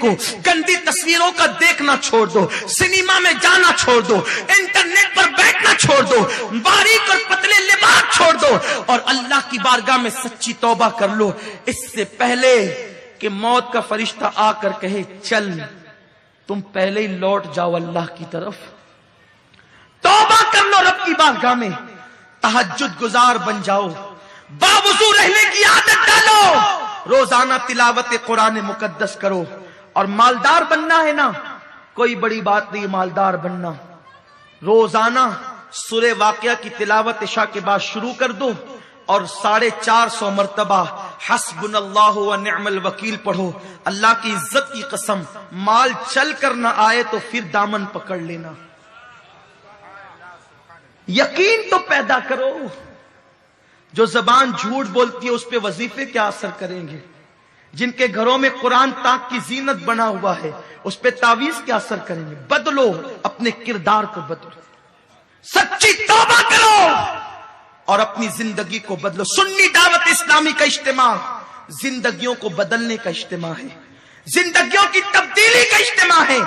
کو گندی تصویروں کا دیکھنا چھوڑ دو, سنیما میں جانا چھوڑ دو, انٹرنیٹ پر بیٹھنا چھوڑ دو, باریک اور پتلے لباس چھوڑ دو اور اللہ کی بارگاہ میں سچی توبہ کر لو, اس سے پہلے کہ موت کا فرشتہ آ کر کہے چل, تم پہلے ہی لوٹ جاؤ اللہ کی طرف. توبہ کر لو رب کی بارگاہ میں, تہجد گزار بن جاؤ, باوضو رہنے کی عادت ڈالو, روزانہ تلاوت قرآن مقدس کرو. اور مالدار بننا ہے نا, کوئی بڑی بات نہیں مالدار بننا. روزانہ سورہ واقعہ کی تلاوت عشاء کے بعد شروع کر دو اور 450 مرتبہ حسبنا اللہ و نعم الوکیل پڑھو. اللہ کی عزت کی قسم, مال چل کر نہ آئے تو پھر دامن پکڑ لینا. یقین تو پیدا کرو. جو زبان جھوٹ بولتی ہے اس پہ وظیفے کیا اثر کریں گے؟ جن کے گھروں میں قرآن تاک کی زینت بنا ہوا ہے اس پہ تعویذ کیا اثر کریں گے؟ بدلو, اپنے کردار کو بدلو, سچی توبہ کرو اور اپنی زندگی کو بدلو. سنی دعوت اسلامی کا اجتماع زندگیوں کو بدلنے کا اجتماع ہے, زندگیوں کی تبدیلی کا اجتماع ہے.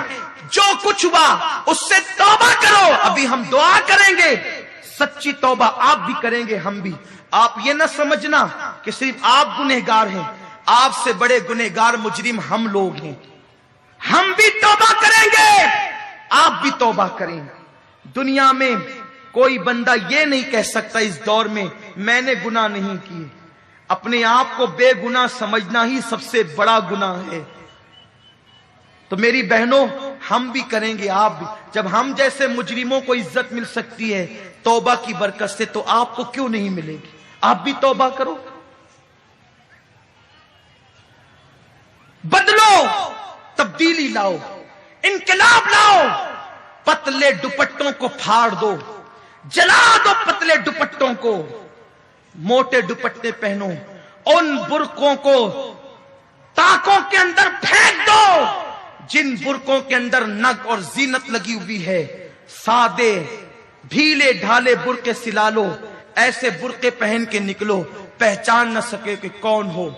جو کچھ ہوا اس سے توبہ کرو. ابھی ہم دعا کریں گے, سچی توبہ آپ بھی کریں گے, ہم بھی. آپ یہ نہ سمجھنا کہ صرف آپ گنہگار ہیں, آپ سے بڑے گنہگار مجرم ہم لوگ ہیں. ہم بھی توبہ کریں گے, آپ بھی توبہ کریں. دنیا میں کوئی بندہ یہ نہیں کہہ سکتا اس دور میں نے گناہ نہیں کیے. اپنے آپ کو بے گناہ سمجھنا ہی سب سے بڑا گناہ ہے. تو میری بہنوں, ہم بھی کریں گے, آپ بھی. جب ہم جیسے مجرموں کو عزت مل سکتی ہے توبہ کی برکت سے, تو آپ کو کیوں نہیں ملے گی؟ آپ بھی توبہ کرو, بدلو, تبدیلی لاؤ, انقلاب لاؤ. پتلے دوپٹوں کو پھاڑ دو, جلا دو پتلے دوپٹوں کو, موٹے دوپٹے پہنو. ان برقعوں کو تاکوں کے اندر پھینک دو جن برقعوں کے اندر نگ اور زینت لگی ہوئی ہے. سادے ڈھیلے ڈھالے برقعے سلا لو, ایسے برقعے پہن کے نکلو پہچان نہ سکے کہ کون ہو.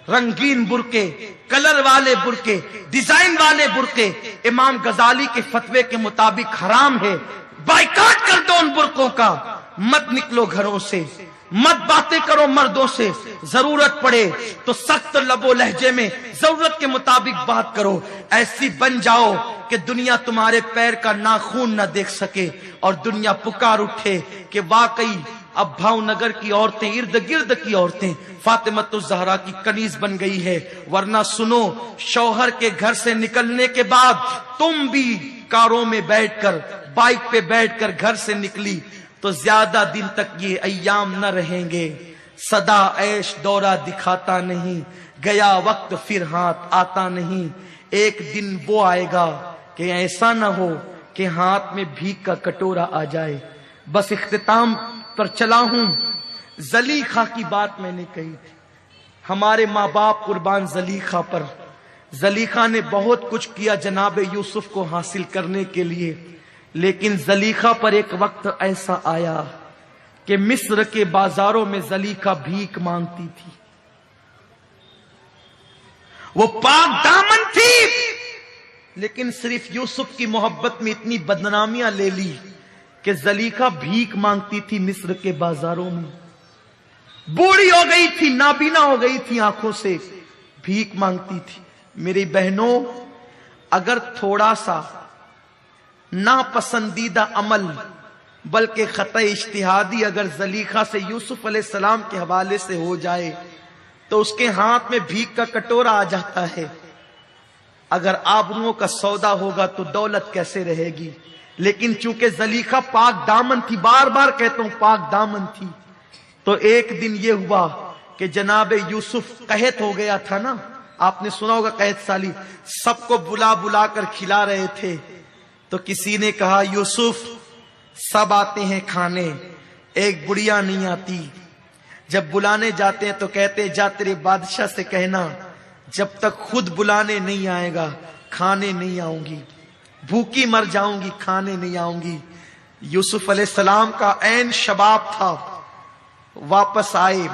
رنگین برقعے, کلر والے برقعے, ڈیزائن والے برقعے امام غزالی کے فتوے کے مطابق حرام ہے. بائیکاٹ کر دو ان برقعوں کا. مت نکلو گھروں سے, مت باتیں کرو مردوں سے. ضرورت پڑے تو سخت لب و لہجے میں ضرورت کے مطابق بات کرو. ایسی بن جاؤ کہ دنیا تمہارے پیر کا ناخون نہ دیکھ سکے اور دنیا پکار اٹھے کہ واقعی اب بھاؤ نگر کی عورتیں, ارد گرد کی عورتیں فاطمۃ الزہرا کی کنیز بن گئی ہے. ورنہ سنو, شوہر کے گھر سے نکلنے کے بعد تم بھی کاروں میں بیٹھ کر, بائک پہ بیٹھ کر گھر سے نکلی تو زیادہ دن تک یہ ایام نہ رہیں گے. صدا عیش دورہ دکھاتا نہیں, گیا وقت پھر ہاتھ آتا نہیں. ایک دن وہ آئے گا کہ ایسا نہ ہو کہ ہاتھ میں بھیک کا کٹورا آ جائے. بس اختتام پر چلا ہوں. زلیخا کی بات میں نے کہی تھی, ہمارے ماں باپ قربان زلیخا پر. زلیخا نے بہت کچھ کیا جناب یوسف کو حاصل کرنے کے لیے, لیکن زلیخا پر ایک وقت ایسا آیا کہ مصر کے بازاروں میں زلیخا بھیک مانگتی تھی. وہ پاک دامن تھی, لیکن صرف یوسف کی محبت میں اتنی بدنامیاں لے لی کہ زلیخا بھیک مانگتی تھی مصر کے بازاروں میں. بوڑھی ہو گئی تھی, نابینا ہو گئی تھی آنکھوں سے, بھیک مانگتی تھی. میری بہنوں, اگر تھوڑا سا ناپسندیدہ عمل بلکہ خطا اجتہادی اگر زلیخا سے یوسف علیہ السلام کے حوالے سے ہو جائے تو اس کے ہاتھ میں بھیک کا کٹورا آ جاتا ہے. اگر آبروؤں کا سودا ہوگا تو دولت کیسے رہے گی؟ لیکن چونکہ زلیخا پاک دامن تھی, بار بار کہتا ہوں پاک دامن تھی, تو ایک دن یہ ہوا کہ جناب یوسف قحط ہو گیا تھا نا, آپ نے سنا ہوگا قحط سالی, سب کو بلا بلا کر کھلا رہے تھے. تو کسی نے کہا یوسف سب آتے ہیں کھانے, ایک بڑھیا نہیں آتی. جب بلانے جاتے ہیں تو کہتے جا تیرے بادشاہ سے کہنا جب تک خود بلانے نہیں آئے گا کھانے نہیں آؤں گی, بھوکی مر جاؤں گی, کھانے نہیں آؤں گی. یوسف علیہ السلام کا عین شباب تھا, واپس آئے,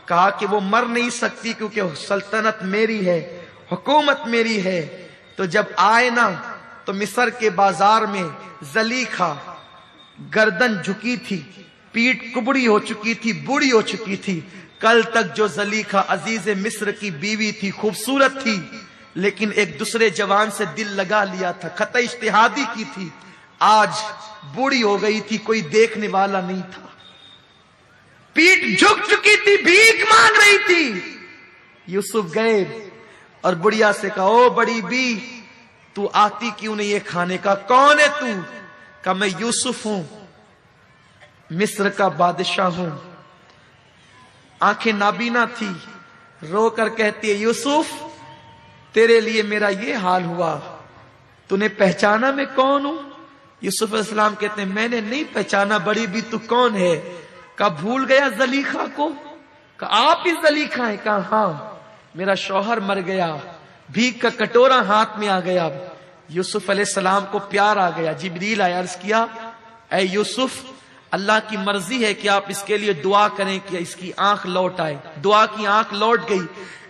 کہا کہ وہ مر نہیں سکتی کیونکہ سلطنت میری ہے, حکومت میری ہے, تو جب آئے نا تو مصر کے بازار میں زلیخا گردن جھکی تھی، پیٹ کبڑی ہو چکی تھی، بوڑھی ہو چکی تھی۔ کل تک جو زلیخا عزیز مصر کی بیوی تھی، خوبصورت تھی، لیکن ایک دوسرے جوان سے دل لگا لیا تھا، خطۂ اجتہادی کی تھی، آج بوڑھی ہو گئی تھی، کوئی دیکھنے والا نہیں تھا، پیٹ جھک چکی تھی، بھیک مانگ رہی تھی۔ یوسف گئے اور بڑھیا سے کہا، او بڑی بی، تو آتی کیوں نہیں یہ کھانے کا؟ کون ہے تو؟ کہا میں یوسف ہوں، مصر کا بادشاہ ہوں۔ آنکھیں نابینا تھی، رو کر کہتی ہے، یوسف تیرے لیے میرا یہ حال ہوا، تو نے پہچانا میں کون ہوں؟ یوسف علیہ السلام کہتے ہیں میں نے نہیں پہچانا، بڑی بھی تو کون ہے؟ کہا بھول گیا زلیخا کو؟ کہا آپ ہی زلیخا ہیں؟ کہا ہاں، میرا شوہر مر گیا، بھیک کا کٹورا ہاتھ میں آ گیا۔ یوسف علیہ السلام کو پیار آ گیا، جبریل آیا، عرض کیا اے یوسف اللہ کی مرضی ہے کہ آپ اس کے لیے دعا کریں کہ اس کی آنکھ لوٹ آئے۔ دعا کی آنکھ لوٹ گئی،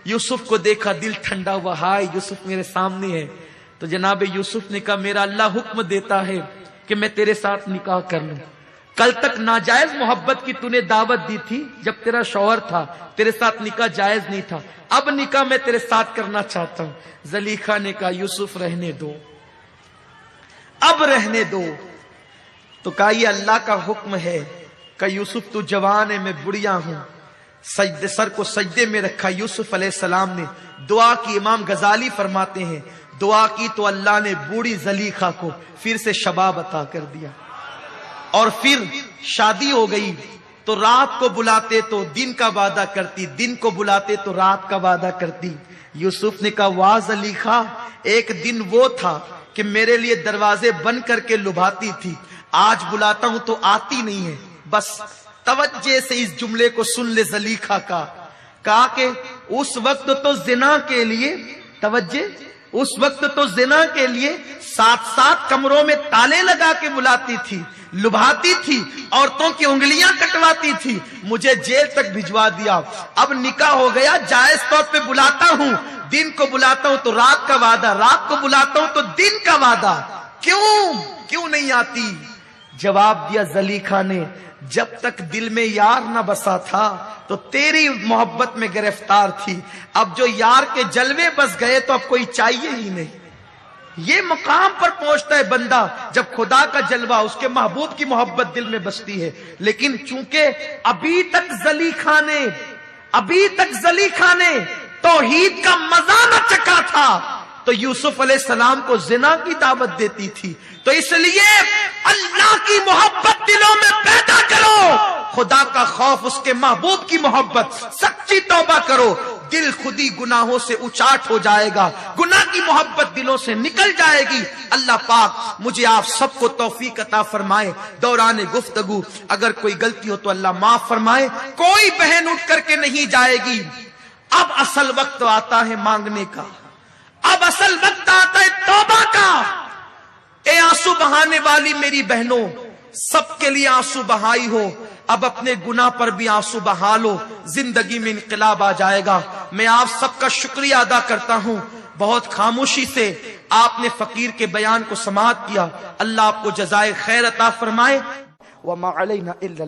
یوسف کو دیکھا، دل ٹھنڈا ہوا، ہائے یوسف میرے سامنے ہے۔ تو جناب یوسف نے کہا میرا اللہ حکم دیتا ہے کہ میں تیرے ساتھ نکاح کر لوں۔ کل تک ناجائز محبت کی تو نے دعوت دی تھی جب تیرا شوہر تھا، تیرے ساتھ نکاح جائز نہیں تھا، اب نکاح میں تیرے ساتھ کرنا چاہتا ہوں۔ زلیخا نے کہا یوسف رہنے دو، اب رہنے دو۔ تو کہا یہ اللہ کا حکم ہے۔ کہ یوسف تو جوان ہے، میں بڑھیا ہوں۔ سر کو سجدے میں رکھا یوسف علیہ السلام نے، دعا کی۔ امام غزالی فرماتے ہیں دعا کی تو اللہ نے بوڑھی زلیخا کو پھر سے شباب عطا کر دیا، اور پھر شادی ہو گئی۔ تو رات کو بلاتے تو دن کا وعدہ کرتی، دن کو بلاتے تو رات کا وعدہ کرتی۔ یوسف نے کہا واہ زلیخا، ایک دن وہ تھا کہ میرے لیے دروازے بند کر کے لبھاتی تھی، آج بلاتا ہوں تو آتی نہیں ہے۔ بس توجہ سے اس جملے کو سن لے زلیخا کا۔ کہا کہ اس وقت تو زنا کے لیے، توجہ، اس وقت تو زنا کے لیے 7 کمروں میں تالے لگا کے بلاتی تھی، لبھاتی تھی، عورتوں کی انگلیاں کٹواتی تھی، مجھے جیل تک بھجوا دیا۔ اب نکاح ہو گیا، جائز طور پہ بلاتا ہوں، دن کو بلاتا ہوں تو رات کا وعدہ، رات کو بلاتا ہوں تو دن کا وعدہ، کیوں نہیں آتی؟ جواب دیا زلیخا نے جب تک دل میں یار نہ بسا تھا تو تیری محبت میں گرفتار تھی، اب جو یار کے جلوے بس گئے تو اب کوئی چاہیے ہی نہیں۔ یہ مقام پر پہنچتا ہے بندہ جب خدا کا جلوہ، اس کے محبوب کی محبت دل میں بستی ہے۔ لیکن چونکہ ابھی تک زلیخا نے توحید کا مزہ نہ چکھا تھا تو یوسف علیہ السلام کو زنا کی دعوت دیتی تھی۔ تو اس لیے اللہ کی محبت دلوں میں پیدا کرو، خدا کا خوف، اس کے محبوب کی محبت، سچی توبہ کرو، دل خودی گناہوں سے اچاٹ ہو جائے گا، گناہ کی محبت دلوں سے نکل جائے گی۔ اللہ پاک مجھے آپ سب کو توفیق عطا فرمائے۔ دوران گفتگو اگر کوئی غلطی ہو تو اللہ معاف فرمائے۔ کوئی بہن اٹھ کر کے نہیں جائے گی، اب اصل وقت آتا ہے مانگنے کا، اب اصل وقت آتا ہے توبہ کا۔ اے آنسو بہانے والی میری بہنوں، سب کے لیے آنسو بہائی ہو، اب اپنے گناہ پر بھی آنسو بہا لو، زندگی میں انقلاب آ جائے گا۔ میں آپ سب کا شکریہ ادا کرتا ہوں، بہت خاموشی سے آپ نے فقیر کے بیان کو سماعت کیا۔ اللہ آپ کو جزائے خیر عطا فرمائے۔ وما علینا الا